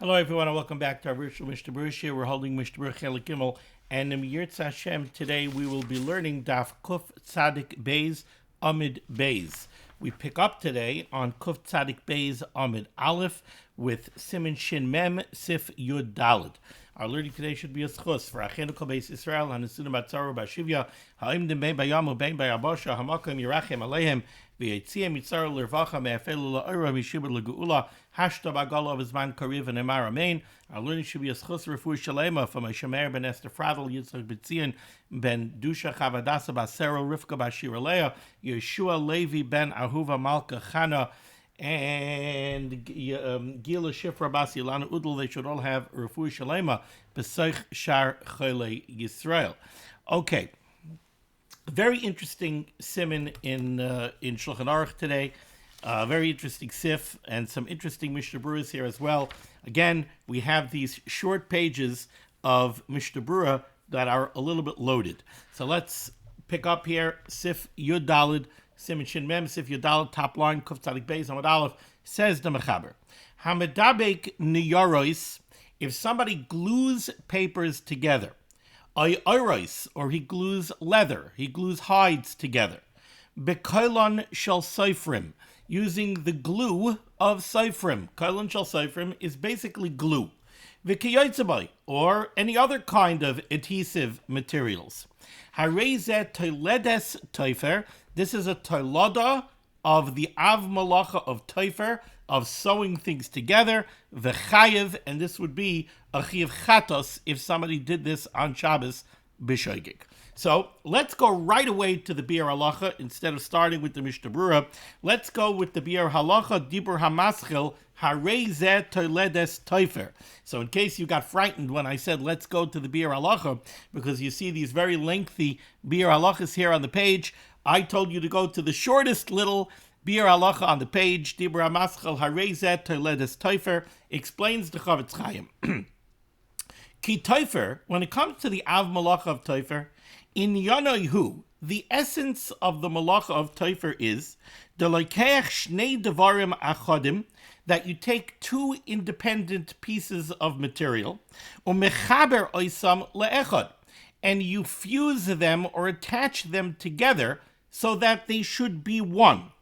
Hello, everyone, and welcome back to our virtual Mishnah Berurah. We're holding Mishnah Berurah Chelik Gimel, and in Yirtz Hashem today we will be learning Daf Kuf Tzadik Beis Amid Beis. We pick up today on Kuf Tzadik Beis Amid Aleph with Siman Shin Mem Sif Yud Daled. Our learning today should be a schus for Achenu Kol Beis Israel, Hanesunim Batzara Bashivya, Ha'im Dem Bein Bayamu Bein Bayabosha, Hamakim Yirachem Aleihem, V'Yitziam Yitzar L'Rvacha Me'afelu La'ora Mishibur L'Geula, Hashta Bagala of Zman Kariv and Emar Amein. Our learning should be a schus refu shalema from a Shemer ben Esther Fradel, Yitzchak B'Tzion ben Dusha Chavadasa Basero Rivka Bashir Leah, Yeshua Levi ben Ahuva Malka Chana, and Gila Shifra Bas Yilana Udal. They should all have refu shalema b'seich shar chole Yisrael. Okay. Very interesting siman in Shulchan Aruch today. Very interesting sif and some interesting Mishnah Berurahs here as well. Again, we have these short pages of Mishnah Berurah that are a little bit loaded. So let's pick up here. Sif Yud Daled, Siman Shin Mem, Sif Yud Daled, top line, Kuf Tzadik Beis Amud Aleph, says the Mechaber. Hamedabek niyaros, if somebody glues papers together, or he glues leather, he glues hides together. Bekoilon shel seifrim, using the glue of seifrim. Koilon shel seifrim is basically glue. V'kiyotzebay, or any other kind of adhesive materials. Harezeh toiledes toifer, this is a toilada of the av malacha of toifer, of sewing things together, v'chayev, and this would be a chiyav chatos if somebody did this on Shabbos b'shoigig. So let's go right away to the Biur Halacha instead of starting with the Mishnah Berurah. Let's go with the Biur Halacha, Dibur Hamaschil, Harei Zeh Toiledes Toifer. So in case you got frightened when I said let's go to the Biur Halacha, because you see these very lengthy Biur Halachas here on the page, I told you to go to the shortest little Biur Halacha on the page. Dibur Hamaschil, Harei Zeh Toiledes Toifer, explains the Chavetz Chaim. Ki Toifer, when it comes to the Av Malacha of Toifer, in Yanoihu, the essence of the malacha of Toifer is the loikeach shnei devarim achadim, that you take two independent pieces of material, umechaber oisam leechad, and you fuse them or attach them together so that they should be one.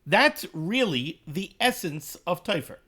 That's really the essence of Toifer.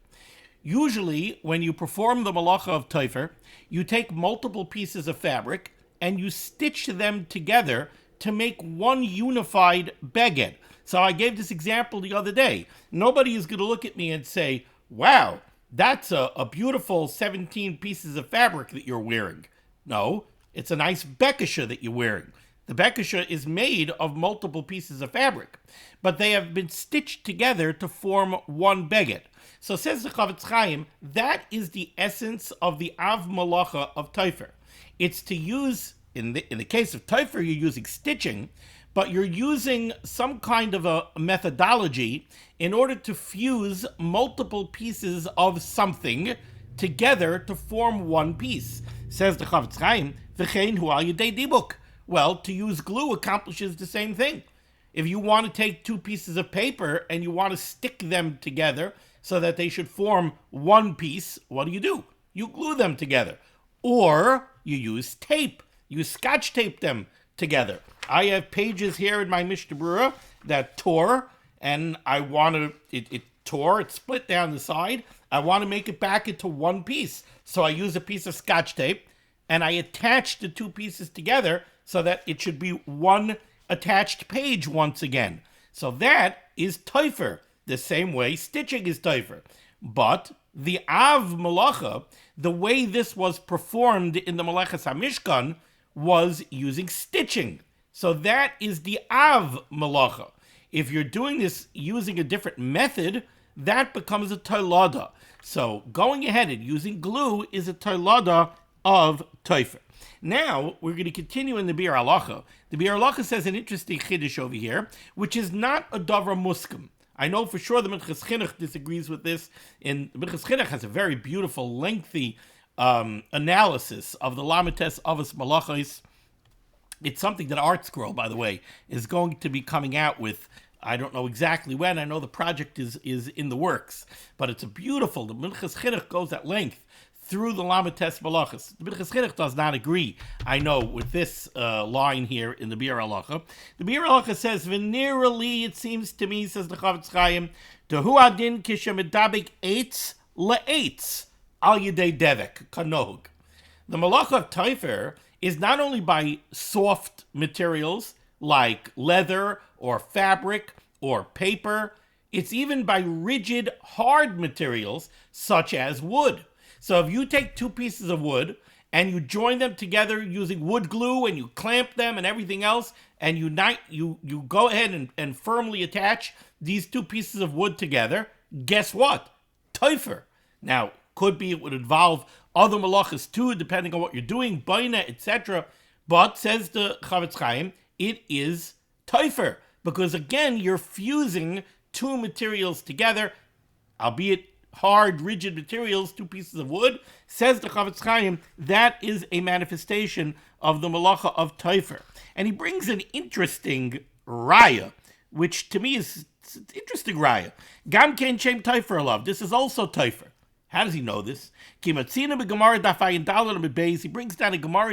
Usually, when you perform the malacha of Toifer, you take multiple pieces of fabric and you stitch them together to make one unified beged. So I gave this example the other day. Nobody is going to look at me and say, wow, that's a beautiful 17 pieces of fabric that you're wearing. No, it's a nice bekisha that you're wearing. The bekisha is made of multiple pieces of fabric, but they have been stitched together to form one beged. So says the Chavetz Chaim, that is the essence of the Av Malacha of Toifer. It's to use, in the case of Toifer, you're using stitching, but you're using some kind of a methodology in order to fuse multiple pieces of something together to form one piece. Says the Chavetz Chaim, V'chein hu al yedei dibuk. Well, to use glue accomplishes the same thing. If you want to take two pieces of paper and you want to stick them together so that they should form one piece, what do? You glue them together. Or you use tape. You scotch tape them together. I have pages here in my Mishnah Berurah that tore, and I want to, it tore, it split down the side. I want to make it back into one piece. So I use a piece of scotch tape, and I attach the two pieces together so that it should be one attached page once again. So that is Toifer. The same way stitching is Toifer. But the Av Malacha, the way this was performed in the Malachas HaMishkan, was using stitching. So that is the Av Malacha. If you're doing this using a different method, that becomes a toilada. So going ahead and using glue is a toilada of Toifer. Now, we're going to continue in the Biur Halacha. The Biur Halacha says an interesting chiddush over here, which is not a davar muskim. I know for sure the Minchas Chinuch disagrees with this. And Minchas Chinuch has a very beautiful, lengthy analysis of the Lamites Avos Malachos. It's something that Art Scroll, by the way, is going to be coming out with I don't know exactly when. I know the project is in the works, but it's a beautiful. The Minchas Chinuch goes at length through the Lamed Tes Malachas. The Minchas Chinuch does not agree, I know, with this line here in the Biur Halacha. The Biur Halacha says, "Venerally, it seems to me," says the Chavetz Chaim, "Tehu adin kishamedabik eitz le'eitz al yedei devek kanog." The Malacha of Teifer is not only by soft materials like leather or fabric or paper, it's even by rigid, hard materials such as wood. So if you take two pieces of wood and you join them together using wood glue and you clamp them and everything else, and you go ahead and firmly attach these two pieces of wood together, guess what? Teifer. Now, could be it would involve other malachas too, depending on what you're doing, baina, etc. But, says the Chavetz Chaim, it is teifer, because again, you're fusing two materials together, albeit hard, rigid materials, two pieces of wood. Says the Chavetz Chaim, that is a manifestation of the malacha of teifer. And he brings an interesting raya, which to me is an interesting raya. Gam ken shem teifer alav. This is also teifer. How does he know this? He brings down a Gemara in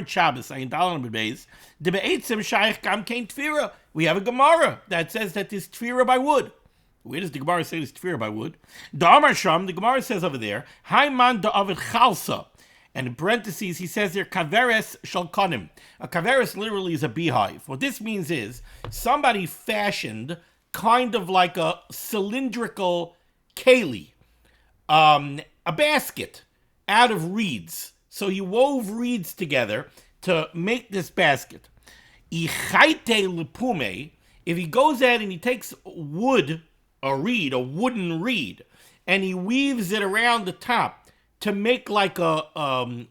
Shabbos, we have a Gemara that says that this tefira by wood. Where does the Gemara say this tefira by wood? The Gemara says over there, Haiman da'avid chalsa. And in parentheses, he says there, kaveres shalkonim. A kaveres literally is a beehive. What this means is somebody fashioned kind of like a cylindrical keli, a basket out of reeds. So he wove reeds together to make this basket. If he goes out and he takes wood, a wooden reed, and he weaves it around the top to make like a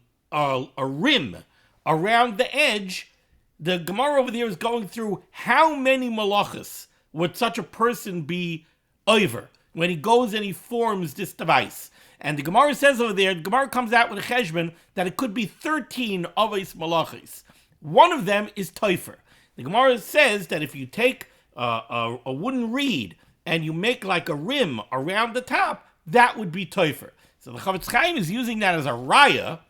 rim around the edge, the Gemara over there is going through how many malachas would such a person be over when he goes and he forms this device. And the Gemara says over there, the Gemara comes out with a cheshbon that it could be 13 avos malachis. One of them is teifer. The Gemara says that if you take a wooden reed and you make like a rim around the top, that would be teifer. So the Chavetz Chaim is using that as a raya,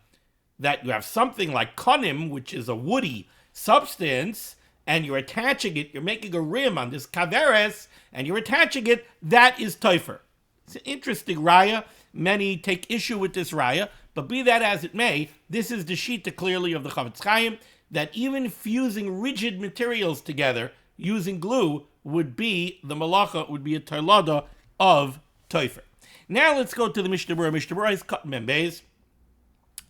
that you have something like konim, which is a woody substance, and you're attaching it, you're making a rim on this kaveres, and you're attaching it, that is teifer. It's an interesting raya. Many take issue with this raya, but be that as it may, this is the shita clearly of the Chavetz Chaim, that even fusing rigid materials together using glue would be the malacha, would be a tarlada of teifer. Now let's go to the Mishnah Berurah. Mishnah Berurah is cut membeis.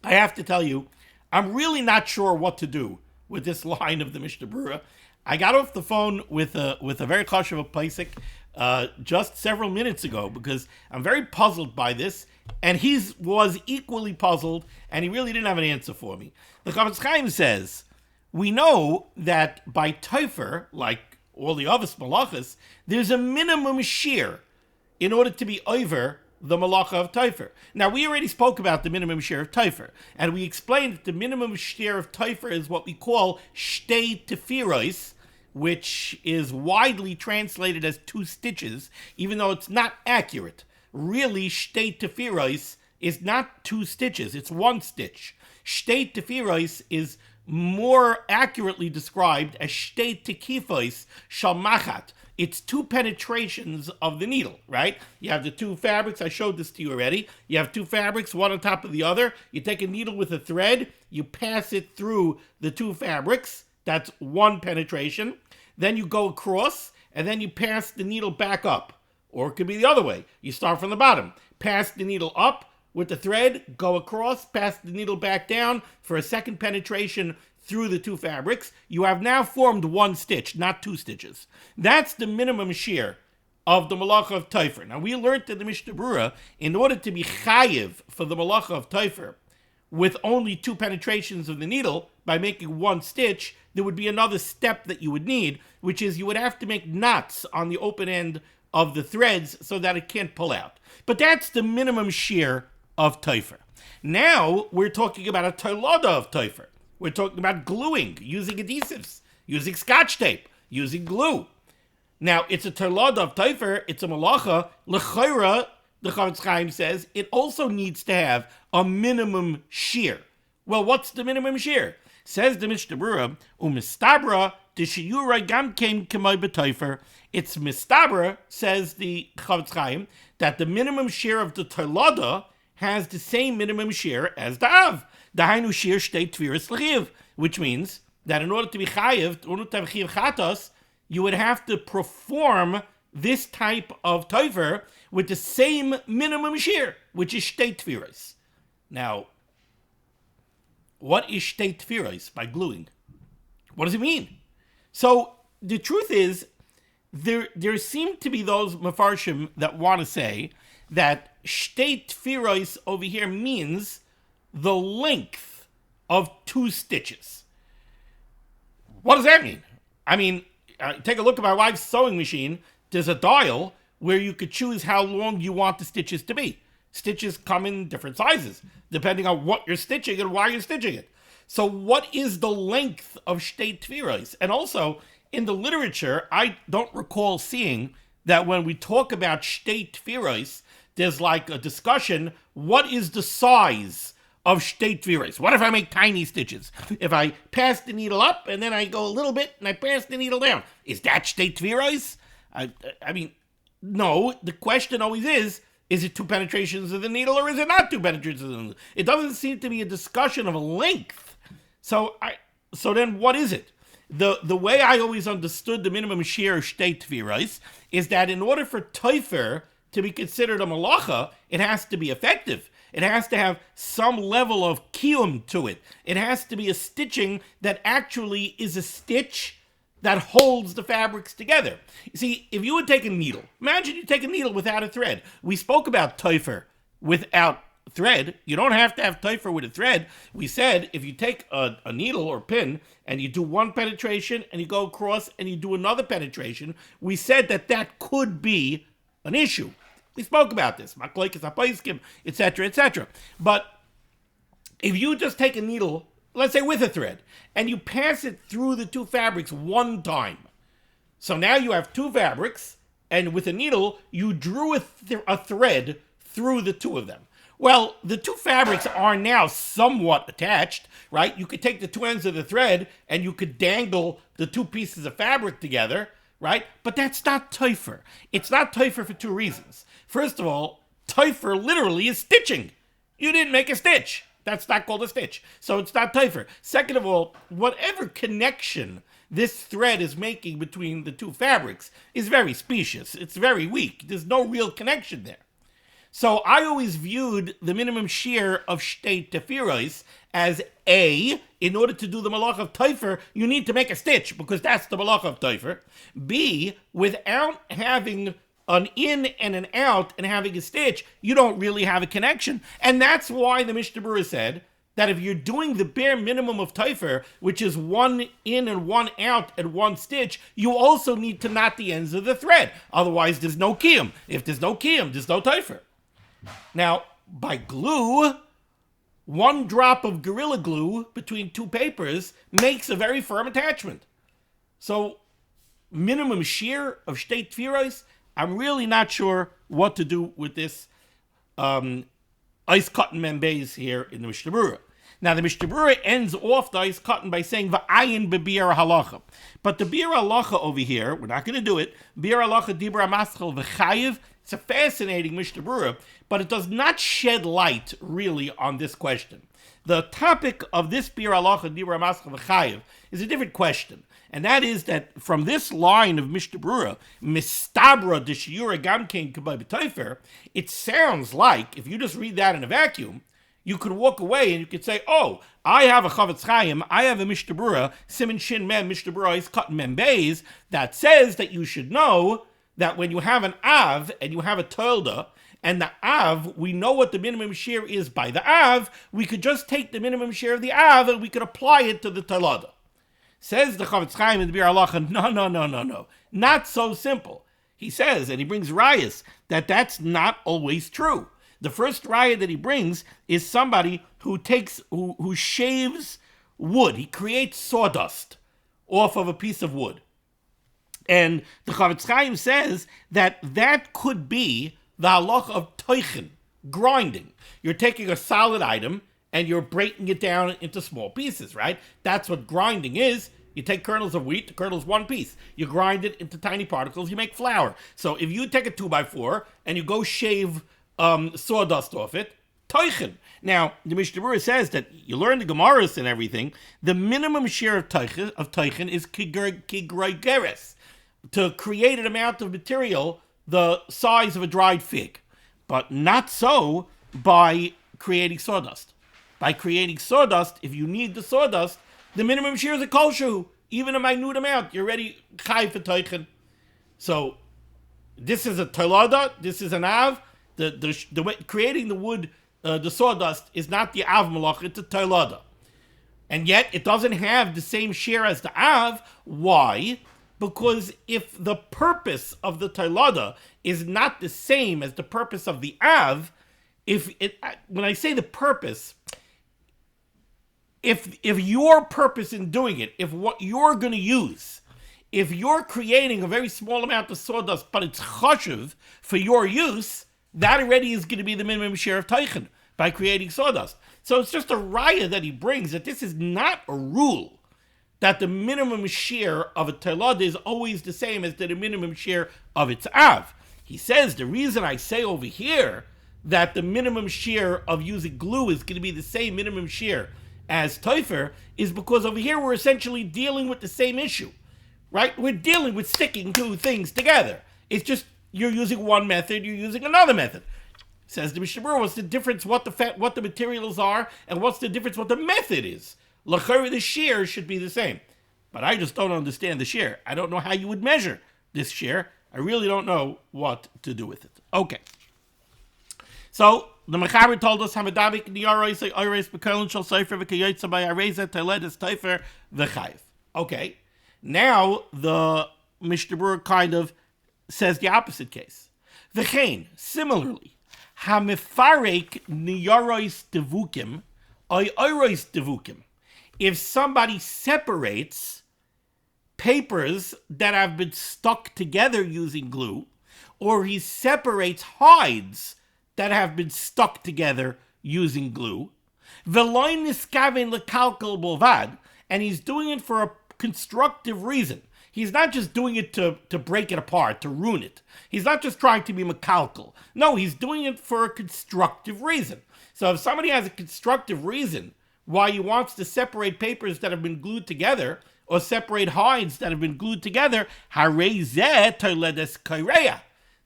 I have to tell you, I'm really not sure what to do with this line of the Mishnah Berurah. I got off the phone with a very chashuv paisik just several minutes ago because I'm very puzzled by this, and he was equally puzzled, and he really didn't have an answer for me. The Chavetz Chaim says, we know that by teifer, like all the other malachas, there's a minimum shear in order to be over the malacha of teifer. Now, we already spoke about the minimum shear of teifer, and we explained that the minimum shear of teifer is what we call shtei tefiros, which is widely translated as 2 stitches, even though it's not accurate. Really, shtei tefiros is not 2 stitches, it's 1 stitch. Shtei tefiros is more accurately described as shtei tekifos shalmachat. It's 2 penetrations of the needle, right? You have the 2 fabrics. I showed this to you already. You have 2 fabrics, one on top of the other. You take a needle with a thread. You pass it through the 2 fabrics. That's 1 penetration. Then you go across, and then you pass the needle back up. Or it could be the other way. You start from the bottom. Pass the needle up with the thread, go across, pass the needle back down for a 2nd penetration through the 2 fabrics. You have now formed 1 stitch, not 2 stitches. That's the minimum shear of the malacha of teifer. Now, we learned in the Mishnah Berurah, in order to be chayiv for the malacha of teifer with only 2 penetrations of the needle, by making 1 stitch, there would be another step that you would need, which is you would have to make knots on the open end of the threads so that it can't pull out. But that's the minimum shear of teifer. Now, we're talking about a tarlada of teifer. We're talking about gluing, using adhesives, using scotch tape, using glue. Now, it's a terlada of taifer, it's a malacha. L'chayra, the Chavetz Chaim says, it also needs to have a minimum shear. Well, what's the minimum shear? Says the Mishnah Berurah, u'mistabra d'shiyura gam kein k'may b'taifer. It's mistabra, says the Chavetz Chaim, that the minimum shear of the terlada has the same minimum shear as the av. Dahainu shear shtei tfiras l'chiv, which means that in order to be chayiv, in order to have chiv chatos, you would have to perform this type of taifer with the same minimum shear, which is shtei tfiras. Now, what is shtei tfiras by gluing? What does it mean? So the truth is, there seem to be those mefarshim that want to say that shtei tfiras over here means the length of 2 stitches. What does that mean? I mean, take a look at my wife's sewing machine. There's a dial where you could choose how long you want the stitches to be. Stitches come in different sizes, depending on what you're stitching and why you're stitching it. So what is the length of shtei tfiras? And also, in the literature, I don't recall seeing that when we talk about shtei tfiras, there's like a discussion, what is the size of shtei tfiras? What if I make tiny stitches? If I pass the needle up and then I go a little bit and I pass the needle down, is that shtei tfiras? I mean, no, the question always is it 2 penetrations of the needle or is it not 2 penetrations of the needle? It doesn't seem to be a discussion of length. So then what is it? The way I always understood the minimum shear of shtei tfiras is that in order for taifer to be considered a malacha, it has to be effective. It has to have some level of kiyum to it. It has to be a stitching that actually is a stitch that holds the fabrics together. You see, if you would take a needle, imagine you take a needle without a thread. We spoke about taifer without thread. You don't have to have taifer with a thread. We said if you take a needle or pin and you do 1 penetration and you go across and you do another penetration, we said that could be an issue. We spoke about this, etc., etc. But if you just take a needle, let's say with a thread, and you pass it through the 2 fabrics 1 time, so now you have 2 fabrics, and with a needle, you drew a thread through the 2 of them. Well, the 2 fabrics are now somewhat attached, right? You could take the 2 ends of the thread, and you could dangle the 2 pieces of fabric together, right? But that's not taifer. It's not taifer for 2 reasons. First of all, taifer literally is stitching. You didn't make a stitch. That's not called a stitch. So it's not taifer. Second of all, whatever connection this thread is making between the 2 fabrics is very specious. It's very weak. There's no real connection there. So I always viewed the minimum shear of shtei tfiras as A, in order to do the malach of taifer, you need to make a stitch because that's the malach of taifer. B, without having an in and an out and having a stitch, you don't really have a connection. And that's why the Mishnah Berurah said that if you're doing the bare minimum of taifer, which is 1 in and 1 out and 1 stitch, you also need to knot the ends of the thread. Otherwise, there's no kiyum. If there's no kiyum, there's no taifer. Now, by glue, 1 drop of Gorilla Glue between 2 papers makes a very firm attachment. So, minimum shear of shtei tfiras, I'm really not sure what to do with this ice cotton members here in the Mishnah Berurah. Now, the Mishnah Berurah ends off the ice cotton by saying v'ayin bebiur halacha. But the biur halacha over here, we're not going to do it. Biur halacha dibra maschel v'chayiv. It's a fascinating Mishnah Berurah, but it does not shed light really on this question. The topic of this biur halacha dibra maschel v'chayiv is a different question. And that is that from this line of Mishnah Berurah, mistabra d'shiyura gam kein k'may b'taifer, it sounds like, if you just read that in a vacuum, you could walk away and you could say, oh, I have a Chavetz Chaim, I have a Mishnah Berurah, Siman Shin Mem, Mishnah Berurah is cut Mem Beis, that says that you should know that when you have an Av and you have a Tolda, and the Av, we know what the minimum shear is by the Av, we could just take the minimum shear of the Av and we could apply it to the Tolda. Says the Chavetz Chaim in the Biur Halacha, no. Not so simple. He says, and he brings rayas, that that's not always true. The first raya that he brings is somebody who shaves wood. He creates sawdust off of a piece of wood. And the Chavetz Chaim says that could be the halacha of toichen, grinding. You're taking a solid item and you're breaking it down into small pieces, right? That's what grinding is. You take kernels of wheat, the kernel's one piece. You grind it into tiny particles, you make flour. So if you take a 2x4 and you go shave sawdust off it, toichen. Now, the Mishnah Berurah says that you learn the Gemaras and everything, the minimum share of toichen is kigroigeres, to create an amount of material the size of a dried fig. But not so by creating sawdust. By creating sawdust, if you need the sawdust, the minimum share is a kol shehu, even a minute amount. You're already chai for toichen. So this is a tolada, this is an av. The way, creating the wood, the sawdust, is not the av malach, it's a tolada. And yet it doesn't have the same share as the av. Why? Because if the purpose of the tolada is not the same as the purpose of the av, when I say the purpose, if your purpose in doing it, if what you're going to use, if you're creating a very small amount of sawdust, but it's chashuv for your use, that already is going to be the minimum share of toichen by creating sawdust. So it's just a raya that he brings that this is not a rule, that the minimum share of a tolada is always the same as the minimum share of its av. He says the reason I say over here that the minimum share of using glue is going to be the same minimum share as toifer is because over here we're essentially dealing with the same issue, right? We're dealing with sticking two things together. It's just you're using one method, you're using another method. Says the Mishnah Berurah, what's the difference what the materials are and what's the difference what the method is? L'chari, the shear should be the same. But I just don't understand the shear. I don't know how you would measure this shear. I really don't know what to do with it. Okay. So the Mechaber told us Hamadavik Niyarois Oires Bekolin Shal Sefer V'Kayotza by Areza Teledes Teifer V'Chayiv. Okay. Now the Mishnah Berurah kind of says the opposite case. V'chein, similarly, Hamifarek Niyarois Devukim Oires Devukim. If somebody separates papers that have been stuck together using glue, or he separates hides that have been stuck together using glue, and he's doing it for a constructive reason. He's not just doing it to break it apart, to ruin it. He's not just trying to be mekalkel. No, he's doing it for a constructive reason. So if somebody has a constructive reason why he wants to separate papers that have been glued together, or separate hides that have been glued together,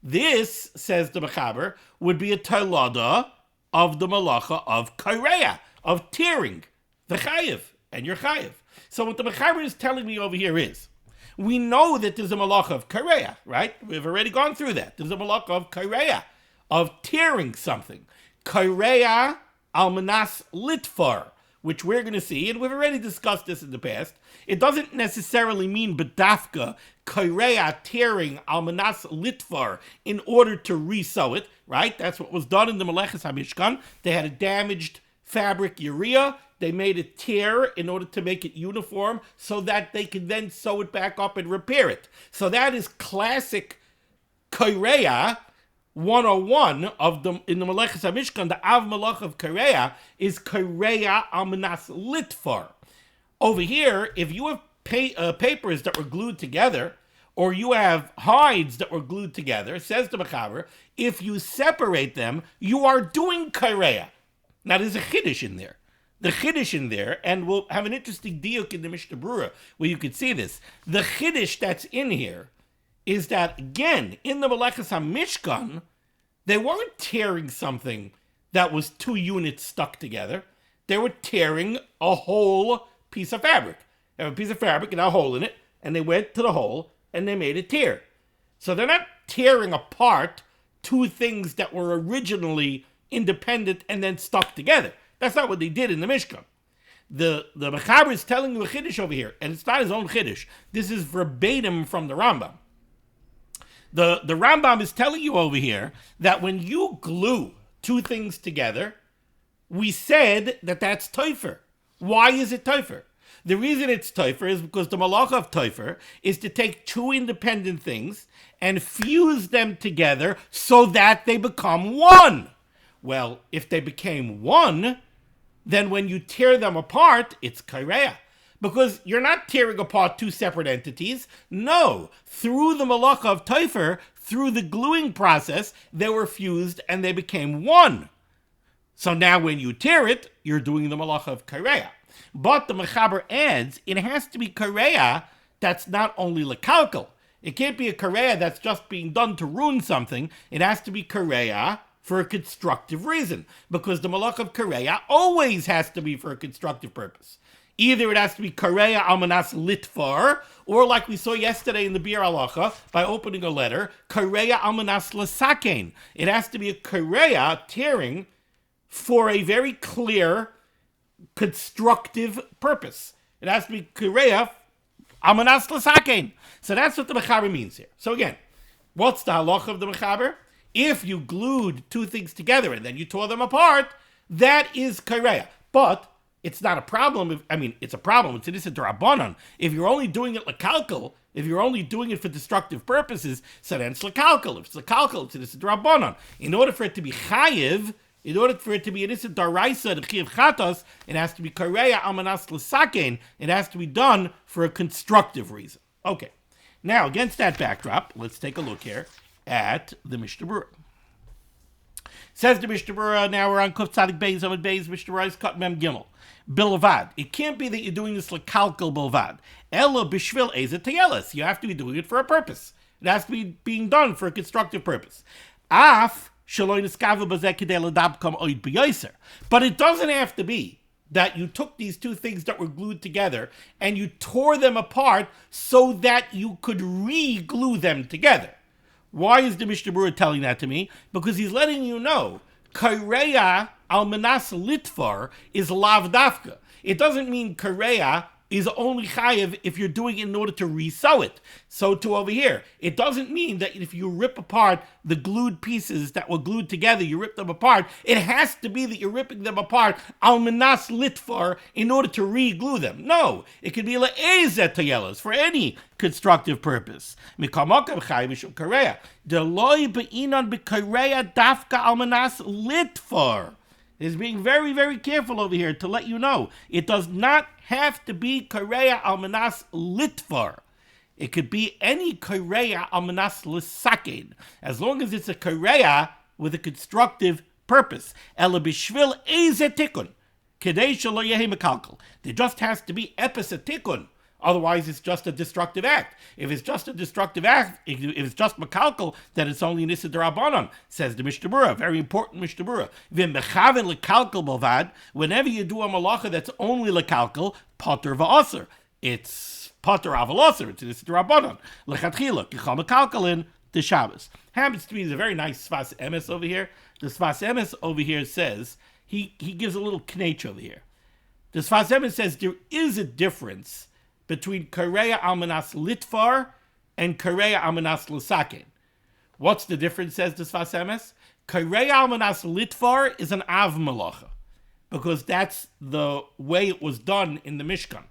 this, says the Mechaber, would be a tolada of the malacha of kaireya, of tearing, the chayiv, and your chayiv. So what the Mechaber is telling me over here is, we know that there's a malacha of kaireya, right? We've already gone through that. There's a malacha of kaireya, of tearing something. Kaireya almanas litfar, which we're going to see, and we've already discussed this in the past. It doesn't necessarily mean bedafka, kaireya, tearing, almanas litfar, in order to re-sew it, right? That's what was done in the Meleches HaMishkan. They had a damaged fabric urea. They made it tear in order to make it uniform so that they could then sew it back up and repair it. So that is classic kaireya 101 in the Meleches HaMishkan. The Av Malach of kaireya is kaireya almanas litfar. Over here, if you have papers that were glued together, or you have hides that were glued together, says the Mechaber, if you separate them, you are doing kaireya. Now, there's a chiddush in there. The chiddush in there, and we'll have an interesting diuk in the Mishnah Berurah where you could see this. The chiddush that's in here is that, again, in the Meleches HaMishkan, they weren't tearing something that was two units stuck together. They were tearing a whole piece of fabric. They have a piece of fabric and a hole in it, and they went to the hole and they made it tear. So they're not tearing apart two things that were originally independent and then stuck together. That's not what they did in the Mishkan. The Mechaber is telling you a chiddush over here, and it's not his own chiddush. This is verbatim from the Rambam. The Rambam is telling you over here that when you glue two things together, we said that that's toifer. Why is it toifer? The reason it's toifer is because the malacha of toifer is to take two independent things and fuse them together so that they become one. Well, if they became one, then when you tear them apart, it's kaireya. Because you're not tearing apart two separate entities. No, through the malacha of toifer, through the gluing process, they were fused and they became one. So now when you tear it, you're doing the malacha of kaireya. But the mechaber adds, it has to be kaireya that's not only lekalkel. It can't be a kaireya that's just being done to ruin something. It has to be kaireya for a constructive reason. Because the malacha of kaireya always has to be for a constructive purpose. Either it has to be kareya almanas litfar, or like we saw yesterday in the Bir Halacha, by opening a letter, kareya almanas lesakein. It has to be a kareya, tearing, for a very clear, constructive purpose. It has to be kareya almanas lesakein. So that's what the mechaber means here. So again, what's the halacha of the mechaber? If you glued two things together and then you tore them apart, that is kareya. But it's not a problem. It's a problem. It's an issa d'Rabbanan. If you're only doing it lekalkel, if you're only doing it for destructive purposes, so then it's lekalkel. If it's lekalkel, it's an issa d'Rabbanan. In order for it to be chayiv, in order for it to be an issa d'Oraisa, the chiv chatos, it has to be kareya almanas l'sakein. It has to be done for a constructive reason. Okay. Now, against that backdrop, let's take a look here at the Mishnah Berurah. Says the Mishnah Berurah, now we're on Kuf Tzadik Beis, Amud Beis, Mishnah Berurah is cut Mem Gimel. Bilvad. It can't be that you're doing this lekalkel bilvad. Ella bishvil eza teyeles. You have to be doing it for a purpose. It has to be being done for a constructive purpose. Af shaloi niskavu bazeh kedei ladab kam oid b'yoser. But it doesn't have to be that you took these two things that were glued together and you tore them apart so that you could re-glue them together. Why is the Mishnah Berurah telling that to me? Because he's letting you know kareya almanas litfar is lav dafka. It doesn't mean kareya is only chayiv if you're doing it in order to resew it. So too over here, it doesn't mean that if you rip apart the glued pieces that were glued together, you rip them apart. It has to be that you're ripping them apart almanas litfar in order to re-glue them. No, it could be le'ezet toyelos for any constructive purpose. Mikamakam chayiv mishum kareya. Deloi be'inon b'kareya dafka almanas litfar. Is being very, very careful over here to let you know it does not have to be kareya almanas litfar. It could be any kareya almanas l'sakein, as long as it's a kareya with a constructive purpose. Ela bishvil eze tikun, kedei shelo yehi mekalkel. There just has to be epis tikun. Otherwise, it's just a destructive act. If it's just a destructive act, if it's just mekalkel, then it's only an issa d'Rabbanan, says the Mishnah Berurah, very important Mishnah Berurah. V'mechaven lekalkel b'vad, whenever you do a malacha that's only lekalkel, potter v'aser. It's potter av'aser, it's an issa d'Rabbanan. Lechatchila, kichal mekalkelin, the Shabbos. Happens to be a very nice Sfas Emes over here. The Sfas Emes over here says, he gives a little knetch over here. The Sfas Emes says there is a difference between kareya almanas litfar and kareya almanas l'sakein. What's the difference, says the Sfas Emes? Kareya almanas litfar is an av malacha, because that's the way it was done in the Mishkan.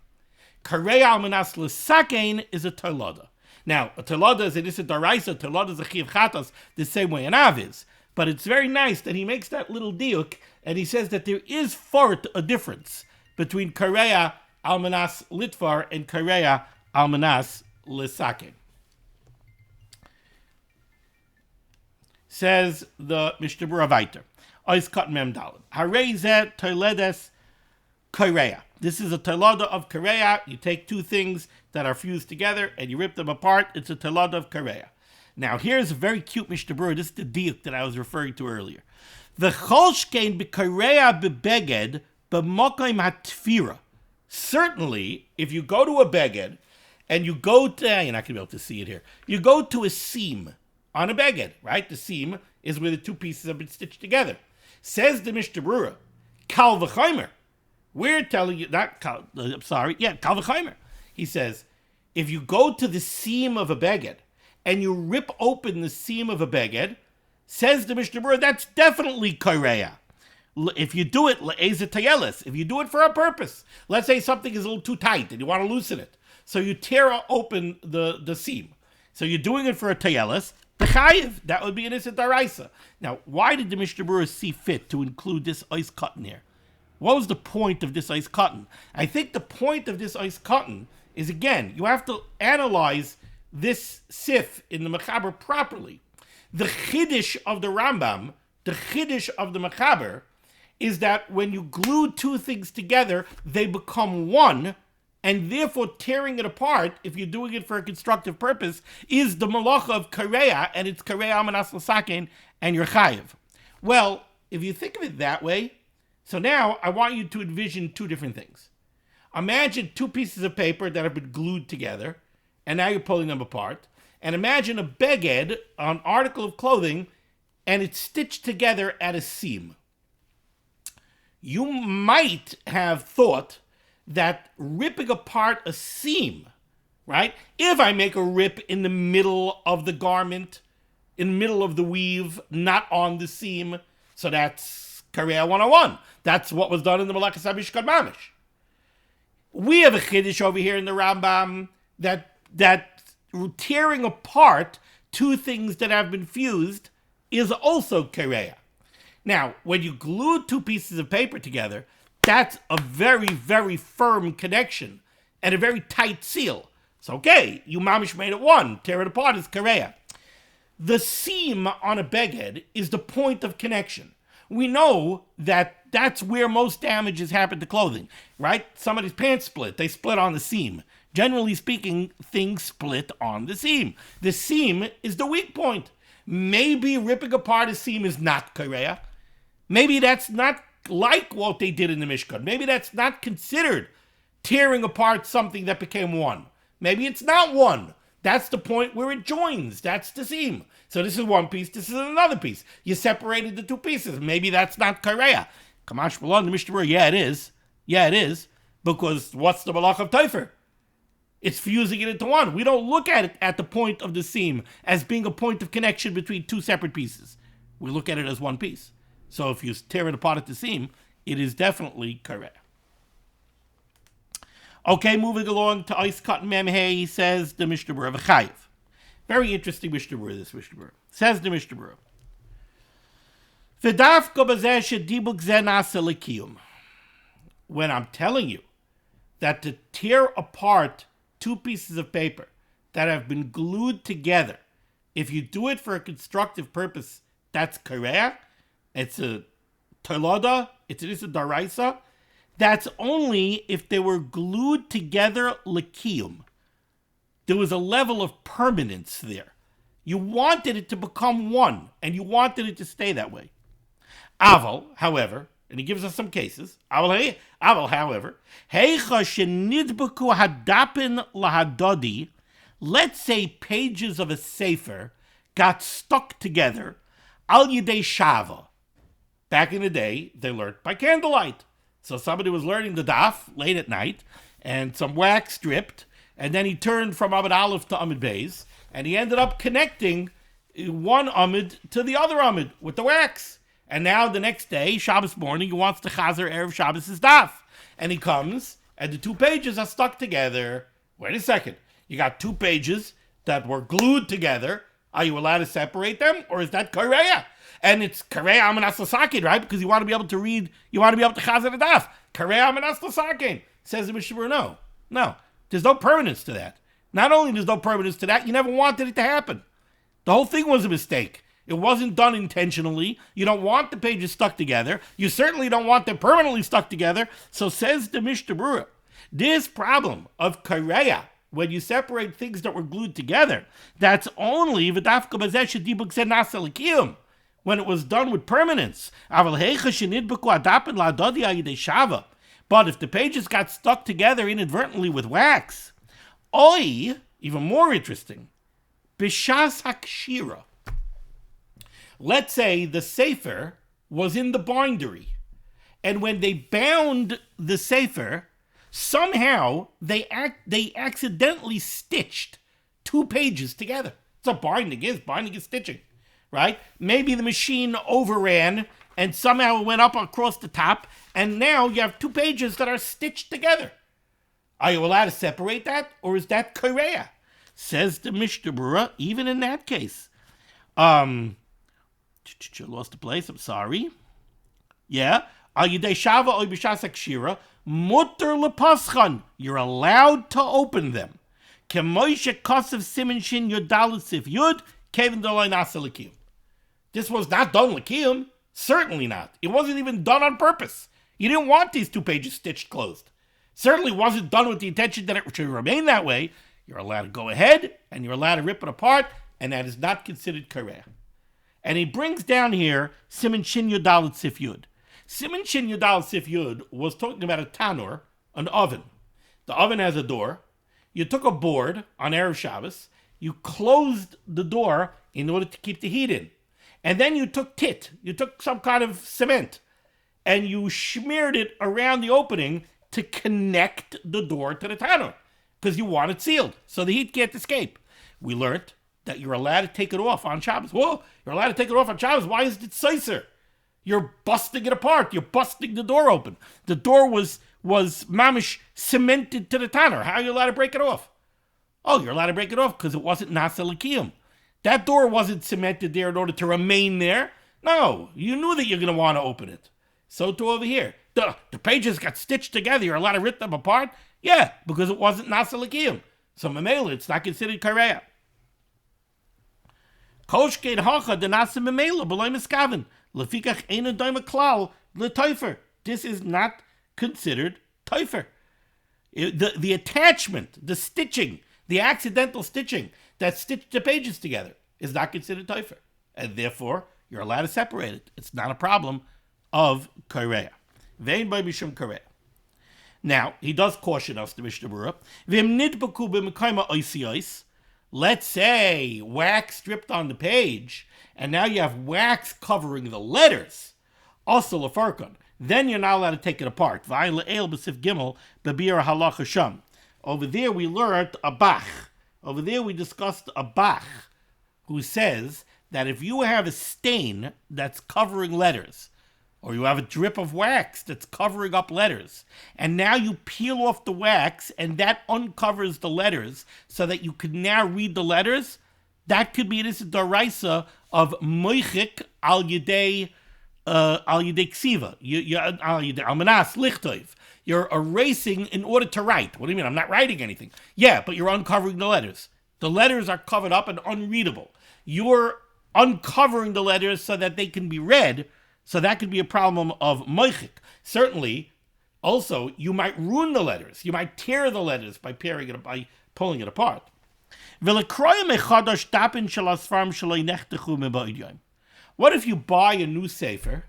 Kareya almanas l'sakein is a tolada. Now, a tolada is an issa d'oraisa, tolada is a chiv chatas, the same way an av is. But it's very nice that he makes that little diuk, and he says that there is for it a difference between kareya almanas litfar and kareya almanas l'sakein. Says the Mishnah Berurah weiter. Ois kat mem daled. Harei zeh toledes kareya. This is a tolada of kareya. You take two things that are fused together and you rip them apart. It's a tolada of kareya. Now here's a very cute Mishnah Berurah. This is the diuk that I was referring to earlier. V'chol shkein b'kareya b'beged b'mokim hatfira. Certainly, if you go to a beged and you go to, you're not going to be able to see it here, you go to a seam on a beged, right? The seam is where the two pieces have been stitched together. Says the Mishnah Berurah, kal v'chaimer. We're telling you, kal v'chaimer. He says, if you go to the seam of a beged and you rip open the seam of a beged, says the Mishnah Berurah, that's definitely kareya. if you do it, if you do it for a purpose, let's say something is a little too tight and you want to loosen it, so you tear open the seam. So you're doing it for a tayelis, the chayiv, that would be an issa daraisa. Now, why did the Mishnah Berurah see fit to include this ice cotton here? What was the point of this ice cotton? I think the point of this ice cotton is, again, you have to analyze this sif in the mechaber properly. The chiddush of the Rambam, the chiddush of the mechaber, is that when you glue two things together, they become one, and therefore tearing it apart, if you're doing it for a constructive purpose, is the malacha of kareya, and it's kareya amanas l'saken, and you're chayiv. Well, if you think of it that way, so now I want you to envision two different things. Imagine two pieces of paper that have been glued together, and now you're pulling them apart. And imagine a beged, an article of clothing, and it's stitched together at a seam. You might have thought that ripping apart a seam, right? If I make a rip in the middle of the garment, in the middle of the weave, not on the seam, so that's Kareya 101. That's what was done in the Malachas HaMishkan Mamish. We have a chiddush over here in the Rambam that tearing apart two things that have been fused is also Kareya. Now, when you glue two pieces of paper together, that's a very, very firm connection and a very tight seal. So, okay, you mamish made it one. Tear it apart is kareya. The seam on a beged is the point of connection. We know that that's where most damages happen to clothing, right? Somebody's pants split. They split on the seam. Generally speaking, things split on the seam. The seam is the weak point. Maybe ripping apart a seam is not kareya. Maybe that's not like what they did in the Mishkan. Maybe that's not considered tearing apart something that became one. Maybe it's not one. That's the point where it joins. That's the seam. So this is one piece, this is another piece. You separated the two pieces. Maybe that's not kareya. Kamash Malon, the Mishnah Berurah, yeah, it is. Yeah, it is. Because what's the malach of Teifer? It's fusing it into one. We don't look at it at the point of the seam as being a point of connection between two separate pieces. We look at it as one piece. So if you tear it apart at the seam, it is definitely correct. Okay, moving along to Ice Cotton Memhe, he says the Mishnah Berurah v'chayiv. Very interesting Mishnah Berurah, this Mishnah Berurah. Says the Mishnah Berurah. V'dafka b'zeh shedibuk zeh nasa l'kiyum. When I'm telling you that to tear apart two pieces of paper that have been glued together, if you do it for a constructive purpose, that's kareya. It's a tolada, it's a daraisa. That's only if they were glued together l'kiyum. There was a level of permanence there. You wanted it to become one, and you wanted it to stay that way. Aval, however, and he gives us some cases. Aval, however, heicha shenidbeku hadapin lahadodi. Let's say pages of a sefer got stuck together al yidei shava. Back in the day, they learned by candlelight. So somebody was learning the daf late at night, and some wax dripped, and then he turned from Amud Aleph to Amud Beis, and he ended up connecting one Amud to the other Amud with the wax. And now the next day, Shabbos morning, he wants to chazer Erev Shabbos' daf. And he comes, and the two pages are stuck together. Wait a second. You got two pages that were glued together. Are you allowed to separate them, or is that kareya? And it's kareya amanas l'saken, right? Because you want to be able to read, you want to be able to chazer the daf. Kareya amanas l'saken. Says the Mishnah Berurah, no. There's no permanence to that. Not only there's no permanence to that, you never wanted it to happen. The whole thing was a mistake. It wasn't done intentionally. You don't want the pages stuck together. You certainly don't want them permanently stuck together. So says the Mishnah Berurah, this problem of kareya, when you separate things that were glued together, that's only v'dafka b'zeh shedibuk zeh nasa l'kiyum, when it was done with permanence. But if the pages got stuck together inadvertently with wax, oi, even more interesting, b'shas hakshira. Let's say the sefer was in the bindery, and when they bound the sefer, somehow they accidentally stitched two pages together. That's what binding is. Binding is stitching, right? Maybe the machine overran and somehow it went up across the top, and now you have 2 pages that are stitched together. Are you allowed to separate that, or is that korea? Says the Mishnah Berurah, even in that case. Lost the place, I'm sorry. Yeah. Mutter lepaschan. You're allowed to open them. Kemoishe kosev siman shin yud sif yud kevin dolay nasa l'kiyum. This was not done l'kiyum. Certainly not. It wasn't even done on purpose. You didn't want these 2 pages stitched closed. Certainly wasn't done with the intention that it should remain that way. You're allowed to go ahead, and you're allowed to rip it apart, and that is not considered korea. And he brings down here siman shin yud sif yud. Siman Shin Yudal Sif Yud was talking about a tanur, an oven. The oven has a door. You took a board on Erev Shabbos. You closed the door in order to keep the heat in. And then you took tit. You took some kind of cement. And you smeared it around the opening to connect the door to the tanur. Because you want it sealed, so the heat can't escape. We learned that you're allowed to take it off on Shabbos. Whoa, you're allowed to take it off on Shabbos. Why is it tzeiser? You're busting it apart. You're busting the door open. The door was mamish cemented to the tanur. How are you allowed to break it off? Oh, you're allowed to break it off because it wasn't nasa l'kiyum. That door wasn't cemented there in order to remain there. No, you knew that you're going to want to open it. So too over here. The pages got stitched together. You're allowed to rip them apart? Yeah, because it wasn't nasa l'kiyum. So memela, it's not considered korea. Koshkein hacha de nasa memela b'loy miskaven. Lefikach eina doima klal l'toifer. This is not considered toifer. The attachment, the stitching, the accidental stitching that stitched the pages together is not considered toifer. And therefore, you're allowed to separate it. It's not a problem of korea. Vein by mishum korea. Now, he does caution us, the Mishnah Berurah. V'im nidbaku b'mekayma oisiyos. Let's say wax stripped on the page, and now you have wax covering the letters. Also lefarkon. Then you're not allowed to take it apart. Over there we learned a bach. Over there we discussed a bach who says that if you have a stain that's covering letters, or you have a drip of wax that's covering up letters, and now you peel off the wax and that uncovers the letters so that you can now read the letters, that could be an daraisa of moichik al yedei ksiva, al yedei almanas lichtov. You're erasing in order to write. What do you mean? I'm not writing anything. Yeah, but you're uncovering the letters. The letters are covered up and unreadable. You're uncovering the letters so that they can be read. So that could be a problem of moichik. Certainly, also, you might ruin the letters. You might tear the letters by pulling it apart. What if you buy a new sefer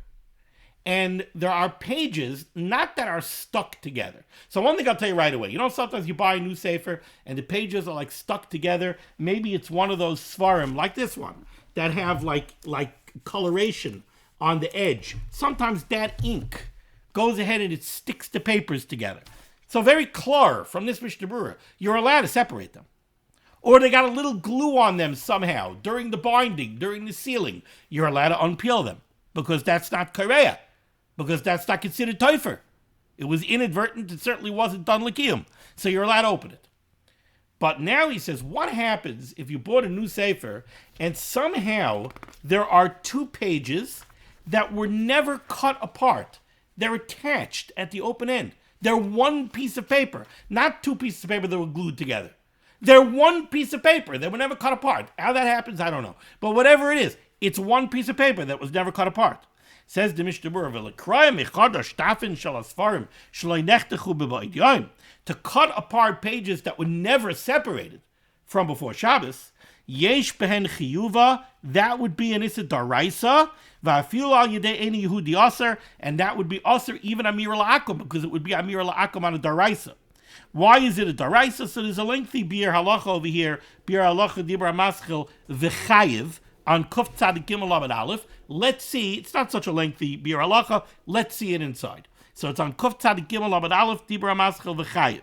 and there are pages not that are stuck together? So one thing I'll tell you right away. You know, sometimes you buy a new sefer and the pages are like stuck together. Maybe it's one of those svarim like this one that have like coloration on the edge. Sometimes that ink goes ahead and it sticks the papers together. So very clear from this Mishnah Berurah, you're allowed to separate them. Or they got a little glue on them somehow during the binding, during the sealing. You're allowed to unpeel them because that's not korea, because that's not considered toifer. It was inadvertent. It certainly wasn't done l'kiyum. So you're allowed to open it. But now he says, what happens if you bought a new sefer and somehow there are 2 pages that were never cut apart? They're attached at the open end. They're one piece of paper, not 2 pieces of paper that were glued together. They're one piece of paper. They were never cut apart. How that happens, I don't know. But whatever it is, it's one piece of paper that was never cut apart. Says the Mishnah Berurah, to cut apart pages that were never separated from before Shabbos, yesh behen chiyuva, that would be an issa daraisa, va'afil al yedei eni Yehudi aser, and that would be aser even amir la'akum, because it would be amir la'akum on a daraisa. Why is it a daraisa? So there's a lengthy biur halacha over here, biur halacha dibra maschil v'chayiv, on kuf tzadik gimel lamed aleph. Let's see, it's not such a lengthy biur halacha, let's see it inside. So it's on kuf tzadik gimel lamed aleph, dibra maschil v'chayiv.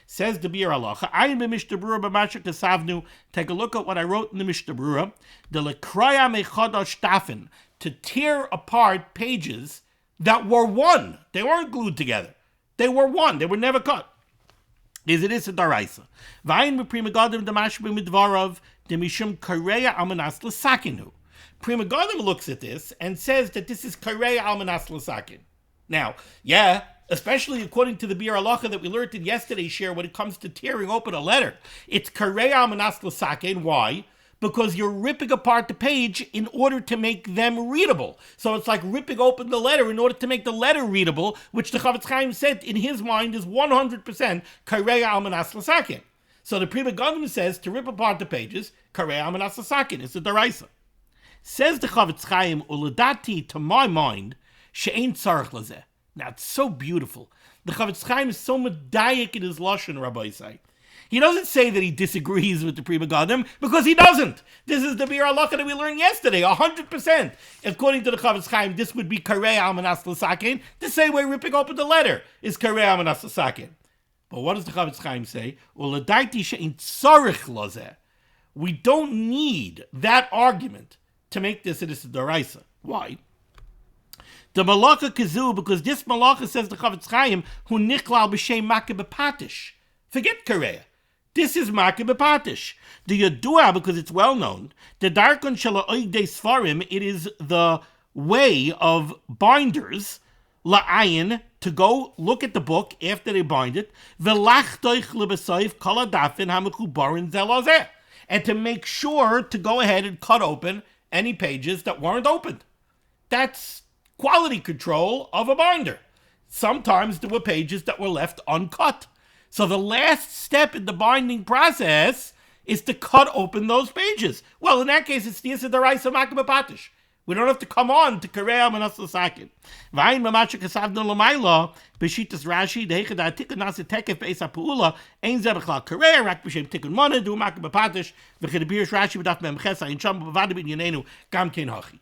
Says the biur halacha, I am in Mishnah Berurah b'masha kasavnu. Take a look at what I wrote in the Mishnah Berurah. The lekraya mechadash tafin, to tear apart pages that were one. They weren't glued together. They were one. They were never cut. Is it a daraisa? Vayin b'prima gadim damashbim midvarav demishum kareya almanas l'sakinu. Prima Gadim looks at this and says that this is kareya almanas l'sakin. Now, yeah, especially according to the Bir Halacha that we learned in yesterday's share when it comes to tearing open a letter, it's kareya almanas l'sakin. Why? Because you're ripping apart the page in order to make them readable. So it's like ripping open the letter in order to make the letter readable, which the Chavetz Chaim said in his mind is 100% kareya almanas l'sakin. So the Prima Gadim says to rip apart the pages, kareya almanas l'sakin. It's a daraisa. Says the Chavetz Chaim, uladati, to my mind, she'ein tzarich lazeh. Now it's so beautiful. The Chavetz Chaim is so medayik in his lashon, Rabbi say. He doesn't say that he disagrees with the Prima Gadim, because he doesn't. This is the Bir Halacha that we learned yesterday, 100%. According to the Chavetz Chaim, this would be kareya almanas l'sakin. The same way ripping open the letter is kareya almanas l'sakin. But what does the Chavetz Chaim say? Uladati she'ein tzarich lazeh. We don't need that argument to make this a daraisa. Why? The malacha kazu, because this malacha, says the Chavetz Chaim, hu nichlal b'shem makeh b'patish. Forget kareya. This is makeh b'patish. The yadua, because it's well known, the darkon shelo oigdei sfarim, it is the way of binders, la'ayin, to go look at the book after they bind it, v'lachtoich l'b'soif kol hadafin ha'mechubarin zel hazeh, and to make sure to go ahead and cut open any pages that weren't opened. That's quality control of a binder. Sometimes there were pages that were left uncut. So the last step in the binding process is to cut open those pages. Well, in that case, it's the Issa Daraisa Makeh B'Patish. We don't have to come on to kareya almanas l'sakin. V'ayin mamacha kasavnu l'mayla b'shitas Rashi dehechad ha'tikun nasa tekef be'es ha'pu'ula ein zeh b'chlal kareya rak b'shem tikun mana du makeh b'patish v'chid b'irish Rashi b'daf memches ha'in sham b'vada b'inyanenu gam kein hachi.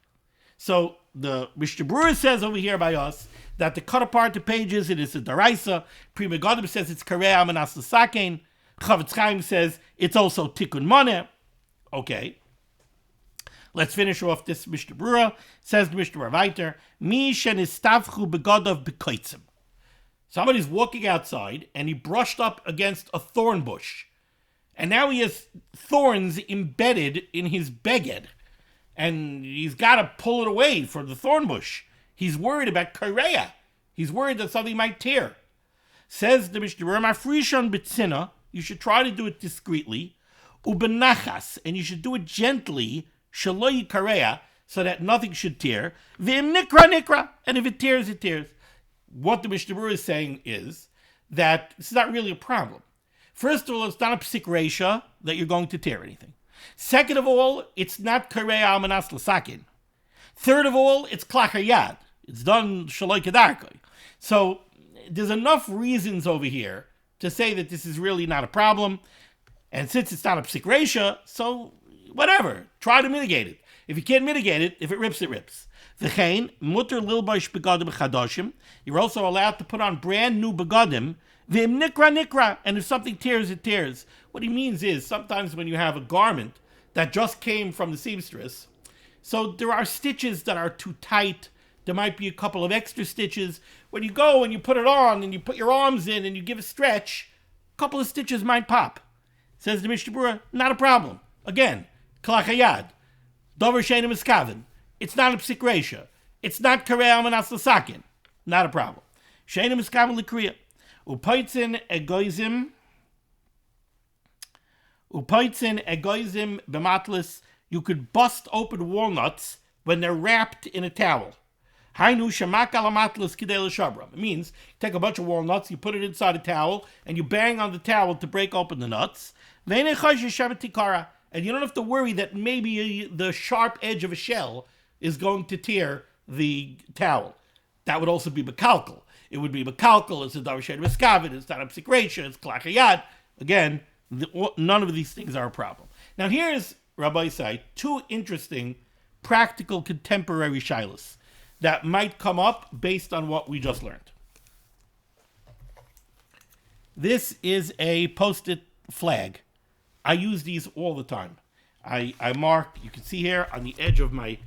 So the Mishnah Berurah says over here by us that to cut apart the pages it is a daraisa. Prima Gadim says it's kareya almanas l'sakin. Chavetz Chaim says it's also tikun mana. Okay. Let's finish off this Mishnah Berurah. Says the Mishnah Berurah weiter, Mi shenistavchu begadav bekoitzim. Somebody's walking outside and he brushed up against a thorn bush. And now he has thorns embedded in his beged. And he's got to pull it away from the thorn bush. He's worried about kareya. He's worried that something might tear. Says the Mishnah Berurah, Mafrishon b'tzina, you should try to do it discreetly. Ubenachas, and you should do it gently, shaloi kareya, so that nothing should tear. V'im nikra nikra, and if it tears, it tears. What the Mishnah Berurah is saying is that this is not really a problem. First of all, it's not a psik reisha that you're going to tear anything. Second of all, it's not kareya almanas l'sakin. Third of all, it's klachayad. It's done shaloi kedarkoi. So there's enough reasons over here to say that this is really not a problem. And since it's not a psik reisha, so whatever, try to mitigate it. If you can't mitigate it, if it rips, it rips. V'chein, mutter lilbosh begadim chadoshim. You're also allowed to put on brand new begadim. V'im nikra nikra. And if something tears, it tears. What he means is, sometimes when you have a garment that just came from the seamstress, so there are stitches that are too tight. There might be a couple of extra stitches. When you go and you put it on and you put your arms in and you give a stretch, a couple of stitches might pop. Says the Mishnah Berurah, not a problem. Again, klachayad. Dover she'einu miskaven. It's not a psik reisha. It's not kareya almanas l'sakin. Not a problem. She'einu miskaven l'kriya. Upaitzin egoizim b'matlis. You could bust open walnuts when they're wrapped in a towel. Hainu shemak ala matlis kidei l'shabram. It means you take a bunch of walnuts, you put it inside a towel, and you bang on the towel to break open the nuts. And you don't have to worry that maybe the sharp edge of a shell is going to tear the towel. That would also be bekalkel. It would be bekalkel, it's a davar she'einu miskaven, it's not a psik reisha, it's klachayad. Again, none of these things are a problem. Now here's, Rabbi Say, two interesting, practical, contemporary shilas that might come up based on what we just learned. This is a post-it flag. I use these all the time. I mark, you can see here on the edge of my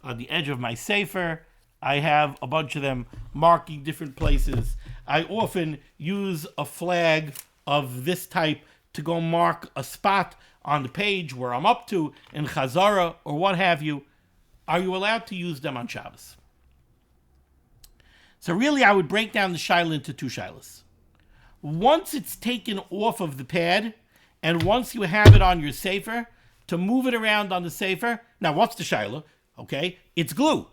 on the edge of my sefer. I have a bunch of them marking different places. I often use a flag of this type to go mark a spot on the page where I'm up to in Chazara or what have you. Are you allowed to use them on Shabbos? So really, I would break down the shaila into two shailas. Once it's taken off of the pad, and once you have it on your sefer, to move it around on the sefer. Now, what's the shaila? Okay, it's glue.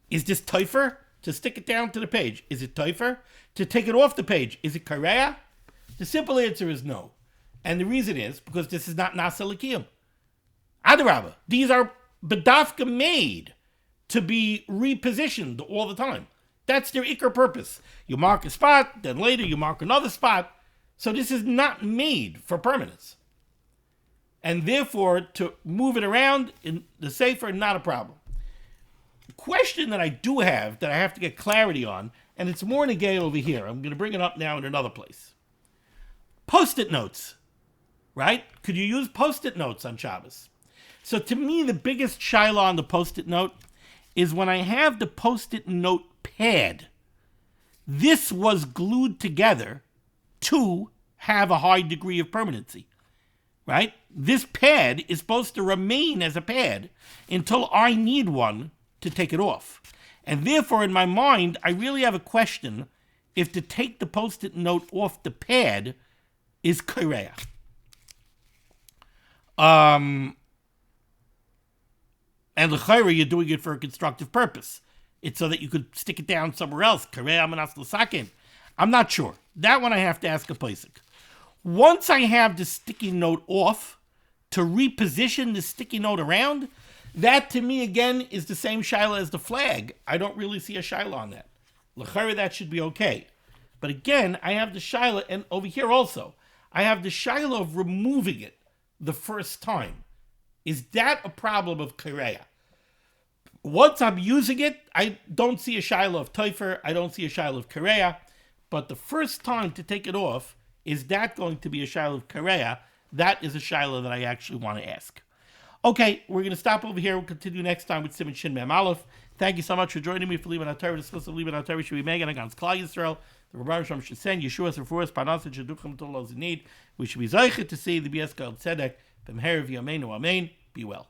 Is this teifer to stick it down to the page? Is it teifer to take it off the page? Is it kareya? The simple answer is no. And the reason is because this is not nasa l'kiyum. Adarabah, these are bedafka made to be repositioned all the time. That's their ikar purpose. You mark a spot, then later you mark another spot. So this is not made for permanence. And therefore, to move it around in the sefer, not a problem. Question that I do have, that I have to get clarity on, and it's more negay over here. I'm going to bring it up now in another place. Post-it notes, right? Could you use post-it notes on Shabbos? So to me, the biggest shaila on the post-it note is when I have the post-it note pad. This was glued together to have a high degree of permanency, right? This pad is supposed to remain as a pad until I need one to take it off. And therefore, in my mind, I really have a question if to take the post-it note off the pad is kareya. And l'chayra, you're doing it for a constructive purpose. It's so that you could stick it down somewhere else. Kareya manas l'sakin. I'm not sure. That one I have to ask a Pesach. Once I have the sticky note off, to reposition the sticky note around, that to me again is the same shaila as the flag. I don't really see a shaila on that. L'chayra, that should be okay. But again, I have the shaila, and over here also, I have the shaila of removing it the first time. Is that a problem of kareya? Once I'm using it, I don't see a shaila of teifer, I don't see a shaila of kareya, but the first time to take it off, is that going to be a shaila of kareya? That is a shaila that I actually want to ask. Okay, we're going to stop over here. We'll continue next time with Siman Shin Mem Aleph. Thank you so much for joining me for limud HaTorah. Discuss limud HaTorah should be megan against Klal Yisrael. The Rebbe Shem should send Yeshua's and for us, Parnas and Sheduchim to those in need. We should be zeichet to see the B'yes Kol Tzedek. B'meherav Yameinu Amen. Be well.